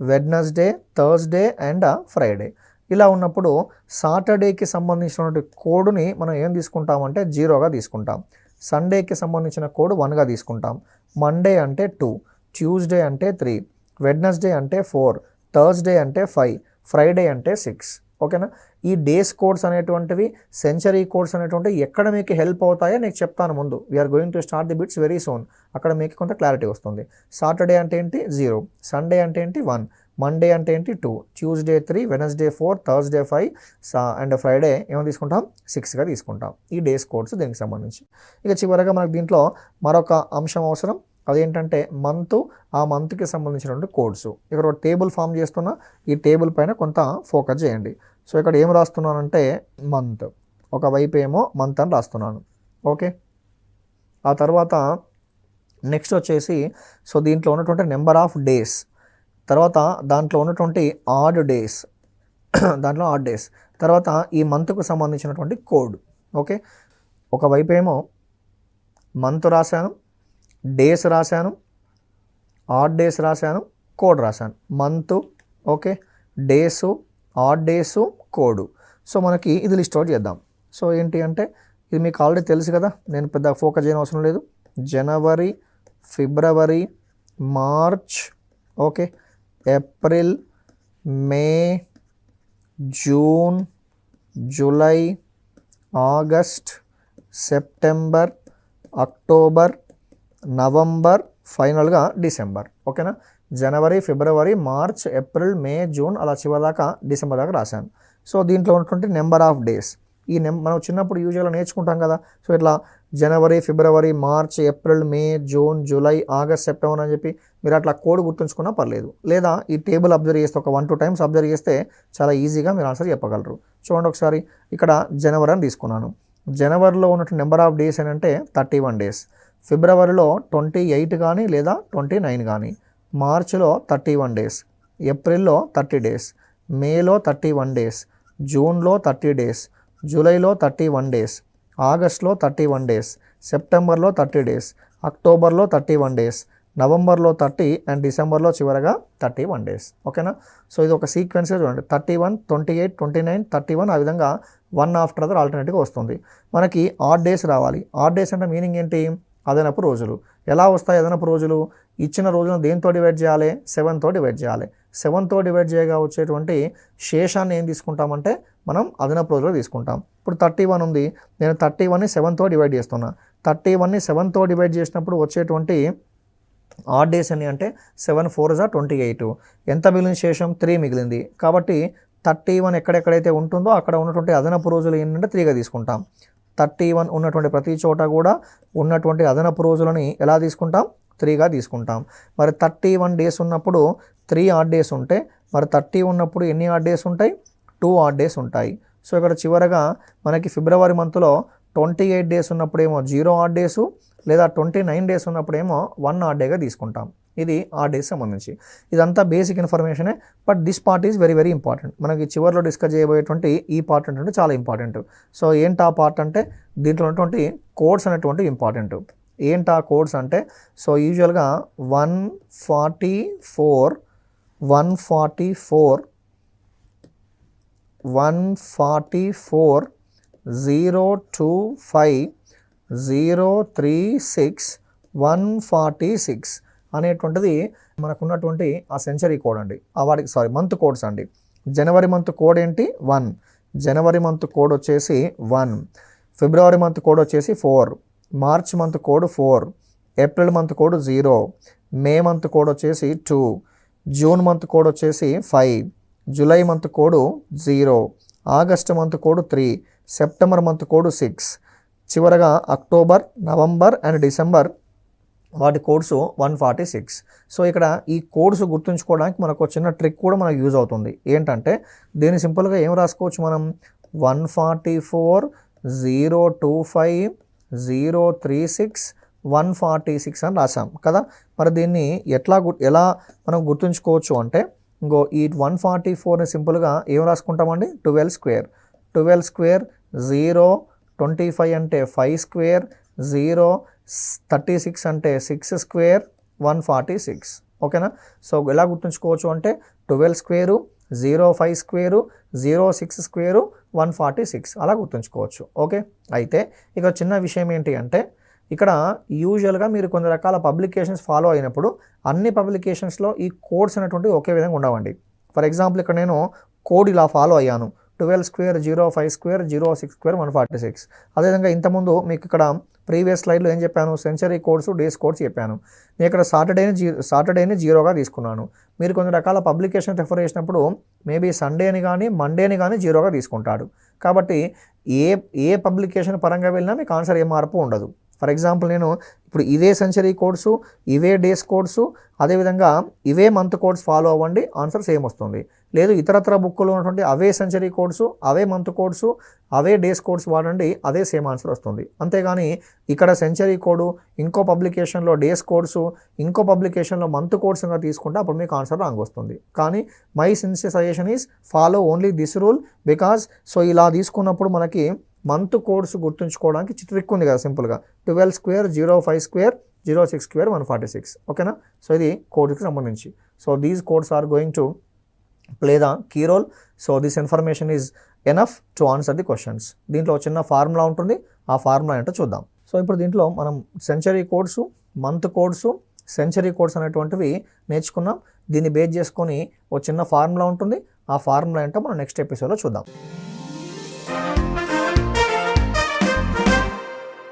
Wednesday, Thursday and Friday. ఇలా ఉన్నప్పుడు సాటర్డేకి సంబంధించినటువంటి కోడ్ని మనం ఏం తీసుకుంటామంటే 0గా తీసుకుంటాం. సండేకి సంబంధించిన కోడ్ 1గా తీసుకుంటాం. మండే అంటే 2, ట్యూస్డే అంటే 3, వెడ్నెస్డే అంటే 4, థర్స్డే అంటే 5, ఫ్రైడే అంటే 6. ఓకేనా? ఈ డేస్ కోడ్స్ అనేటువంటివి, సెంచరీ కోడ్స్ అనేటువంటివి ఎక్కడ మీకు హెల్ప్ అవుతాయో నేను చెప్తాను ముందు. We are going to start the bits very soon. అక్కడ మీకు కొంత క్లారిటీ వస్తుంది. సాటర్డే అంటే ఏంటి? 0, సండే అంటే ఏంటి? 1, మండే అంటే ఏంటి? 2, Tuesday 3, Wednesday 4, Thursday 5 and Friday ఏమో తీసుకుంటాం? 6గా తీసుకుంటాం. ఈ డేస్ కోడ్స్ దీనికి సంబంధించి. ఇక చివరగా మనకు దీంట్లో మరొక అంశం అవసరం. అదేంటంటే మంత్, ఆ మంత్కి సంబంధించినటువంటి కోడ్స్. ఇక్కడ ఒక టేబుల్ ఫామ్ చేస్తున్నా, ఈ టేబుల్ పైన కొంత ఫోకస్ చేయండి. సో ఇక్కడ ఏం రాస్తున్నానంటే మంత్, ఒకవైపు ఏమో మంత్ అని రాస్తున్నాను. ఓకే, ఆ తర్వాత నెక్స్ట్ వచ్చేసి సో దీంట్లో ఉన్నటువంటి నెంబర్ ఆఫ్ డేస్, తర్వాత దాంట్లో ఉన్నటువంటి ఆడ్ డేస్, దాంట్లో ఆడ్ డేస్, తర్వాత ఈ మంత్కు సంబంధించినటువంటి కోడ్. ఓకే, ఒకవైపు ఏమో మంత్ రాశాను, డేస్ రాశాను, ఆడ్ డేస్ రాశాను, కోడ్ రాశాను. Month, okay, days, odd days, code. So మనకి ఇది లిస్ట్ అవుట్ చేద్దాం. సో ఏంటి అంటే ఇది మీకు ఆల్రెడీ తెలుసు కదా, నేను పెద్ద ఫోకస్ చేయని అవసరం లేదు. జనవరి, ఫిబ్రవరి, March, okay, April, May, June, July, August, September, October, November, ఫైనల్గా డిసెంబర్. ఓకేనా? జనవరి, ఫిబ్రవరి, మార్చ్, ఏప్రిల్, మే, జూన్, అలా చివరిదాకా డిసెంబర్ దాకా రాశాను. సో దీంట్లో ఉన్నటువంటి నెంబర్ ఆఫ్ డేస్, ఈ మనం చిన్నప్పుడు యూజువల్గా నేర్చుకుంటాం కదా. సో ఇట్లా జనవరి, ఫిబ్రవరి, March, April, May, June, July, August, September అని చెప్పి మీరు అట్లా కోడ్ గుర్తుంచుకున్నా పర్లేదు. లేదా ఈ టేబుల్ అబ్జర్వ్ చేస్తే ఒక 1-2 టైమ్స్ అబ్జర్వ్ చేస్తే చాలా ఈజీగా మీరు ఆన్సర్ చెప్పగలరు. చూడండి ఒకసారి, ఇక్కడ జనవరి అని తీసుకున్నాను. జనవరిలో ఉన్నటువంటి నెంబర్ ఆఫ్ డేస్ ఏంటంటే 31 డేస్. ఫిబ్రవరిలో 28 కానీ లేదా 29 కానీ, మార్చిలో 31 డేస్, ఏప్రిల్లో 30 డేస్, మేలో 31 డేస్, జూన్లో 30 డేస్, జూలైలో 31 డేస్, ఆగస్ట్లో 31 డేస్, సెప్టెంబర్లో 30 డేస్, అక్టోబర్లో 31 డేస్, నవంబర్లో 30 అండ్ డిసెంబర్లో చివరగా 31 డేస్. ఓకేనా? సో ఇది ఒక సీక్వెన్స్గా చూడండి, 31, 28, 29, 31, ఆ విధంగా వన్ ఆఫ్టర్ అదర్ ఆల్టర్నేట్గా వస్తుంది. మనకి ఆడ్ డేస్ రావాలి. ఆడ్ డేస్ అంటే మీనింగ్ ఏంటి? అదనపు రోజులు. ఎలా వస్తాయి అదనపు రోజులు? ఇచ్చిన రోజులను దేంతో డివైడ్ చేయాలి? 7తో డివైడ్ చేయాలి. 7తో డివైడ్ చేయగా వచ్చేటువంటి శేషాన్ని ఏం తీసుకుంటామంటే మనం అదనపు రోజులు తీసుకుంటాం. ఇప్పుడు 31 ఉంది, నేను 31ని 7తో డివైడ్ చేస్తున్నా. 31ని 7తో డివైడ్ చేసినప్పుడు వచ్చేటువంటి ఆడ్ డేస్ అని అంటే 7 4 28. ఎంత మిగిలిన శేషం? 3 మిగిలింది. కాబట్టి 31 ఎక్కడెక్కడైతే ఉంటుందో అక్కడ ఉన్నటువంటి అదనపు రోజులు ఏంటంటే 3గా తీసుకుంటాం. 31 ఉన్నటువంటి ప్రతి చోట కూడా ఉన్నటువంటి అదనపు రోజులని ఎలా తీసుకుంటాం? 3గా తీసుకుంటాం. మరి 31 డేస్ ఉన్నప్పుడు 3 ఆడ్ డేస్ ఉంటే, మరి 30 ఉన్నప్పుడు ఎన్ని ఆడ్ డేస్ ఉంటాయి? 2 ఆడ్ డేస్ ఉంటాయి. సో ఇక్కడ చివరగా మనకి ఫిబ్రవరి మంత్లో 28 డేస్ ఉన్నప్పుడేమో 0 ఆడ్ డేసు, లేదా 29 డేస్ ఉన్నప్పుడేమో 1 ఆడ్ డేగా తీసుకుంటాం. ఇది ఆ డేస్ సంబంధించి. ఇదంతా బేసిక్ ఇన్ఫర్మేషనే, but this part is very very important. మనకి చివరిలో డిస్కస్ చేయబోయేటువంటి ఈ పార్ట్ అంటే చాలా ఇంపార్టెంట్. సో ఏంటి ఆ పార్ట్ అంటే దీంట్లో ఉన్నటువంటి కోడ్స్ అనేటువంటి ఇంపార్టెంట్. ఏంటి ఆ కోడ్స్ అంటే, సో యూజువల్గా 144, 036, 146, 146 అనేటువంటిది మనకున్నటువంటి ఆ సెంచరీ కోడ్ అండి, మంత్ కోడ్స్ అండి. జనవరి మంత్ కోడ్ ఏంటి 1, జనవరి మంత్ కోడ్ వచ్చేసి 1, ఫిబ్రవరి మంత్ కోడ్ వచ్చేసి 4, March month code 4, April month code 0, May month code వచ్చేసి 2, జూన్ మంత్ కోడ్ వచ్చేసి 5, July month code 0, August month code 3, September month code 6, చివరగా October, November and December వాటి codes 146. So ఇక్కడ ఈ codes గుర్తుంచుకోవడానికి మనకు చిన్న ట్రిక్ కూడా మనకు యూజ్ అవుతుంది. ఏంటంటే దీన్ని సింపుల్గా ఏం రాసుకోవచ్చు మనం, 144 025 036 146 అని రాసాం కదా. మరి దీన్ని ఎలా మనం గుర్తుంచుకోవచ్చు అంటే, ఇంకో ఈ 144ని సింపుల్గా ఏం రాసుకుంటామండి, 12 స్క్వేర్, 12 స్క్వేర్ 0, 25 అంటే 5 స్క్వేర్, 0, 36 అంటే 6 స్క్వేర్, 146. ఓకేనా. సో ఎలా గుర్తుంచుకోవచ్చు అంటే 12 స్క్వేరు, 05 స్క్వేరు, 06 స్క్వేరు, 146 అలా గుర్తుంచుకోవచ్చు. ఓకే. అయితే ఇక చిన్న విషయం ఏంటి అంటే, ఇక్కడ యూజువల్గా మీరు కొన్ని రకాల పబ్లికేషన్స్ ఫాలో అయినప్పుడు అన్ని పబ్లికేషన్స్లో ఈ కోడ్స్ అనేటువంటివి ఒకే విధంగా ఉండవండి. ఫర్ ఎగ్జాంపుల్ ఇక్కడ నేను కోడ్ ఇలా ఫాలో అయ్యాను, 12 స్క్వేర్ 05 స్క్వేర్ 06 స్క్వేర్ 146. అదేవిధంగా ఇంతకుముందు మీకు ఇక్కడ ప్రీవియస్ స్లైడ్లో ఏం చెప్పాను, సెంచరీ కోడ్స్, డేస్ కోడ్స్ చెప్పాను. నేను ఇక్కడ సాటర్డేని 0గా తీసుకున్నాను. మీరు కొన్ని రకాల పబ్లికేషన్ రెఫర్ చేసినప్పుడు మేబీ సండేని కానీ మండేని కానీ 0గా తీసుకుంటాడు. కాబట్టి ఏ పబ్లికేషన్ పరంగా వెళ్ళినా మీకు ఆన్సర్ ఏ మార్పు ఉండదు. ఫర్ ఎగ్జాంపుల్ నేను ఇప్పుడు ఇదే సెంచరీ కోడ్సు, ఇవే డేస్ కోడ్సు, అదేవిధంగా ఇవే మంత్ కోడ్స్ ఫాలో అవ్వండి, ఆన్సర్ సేమ్ వస్తుంది. లేదు ఇతరత్ర బుక్లో ఉన్నటువంటి అవే సెంచరీ కోడ్సు, అవే మంత్ కోడ్సు, అవే డేస్ కోడ్స్ వాడండి, అదే సేమ్ ఆన్సర్ వస్తుంది. అంతేగాని ఇక్కడ సెంచరీ కోడు, ఇంకో పబ్లికేషన్లో డేస్ కోడ్సు, ఇంకో పబ్లికేషన్లో మంత్ కోడ్స్గా తీసుకుంటే అప్పుడు మీకు ఆన్సర్ రాంగ్ వస్తుంది. కానీ my sincere suggestion is follow only this rule, because so ఇలా తీసుకున్నప్పుడు మనకి మంత్ కోడ్స్ గుర్తుంచుకోవడానికి ట్రిక్ ఉంది కదా, సింపుల్గా 12 స్క్వేర్ 05 స్క్వేర్ 06 స్క్వేర్ 146. ఓకేనా. సో ఇది కోడ్కి సంబంధించి. So these codes are going to play the key role. So this information is enough to answer the questions. దీంట్లో చిన్న ఫార్ములా ఉంటుంది, ఆ ఫార్ములా ఏంటో చూద్దాం. సో ఇప్పుడు దీంట్లో మనం century codes, month codes, century codes అనేటువంటివి నేర్చుకున్నాం. దీన్ని బేస్ చేసుకొని ఒక చిన్న ఫార్ములా ఉంటుంది, ఆ ఫార్ములా ఏంటో మనం నెక్స్ట్ ఎపిసోడ్లో చూద్దాం.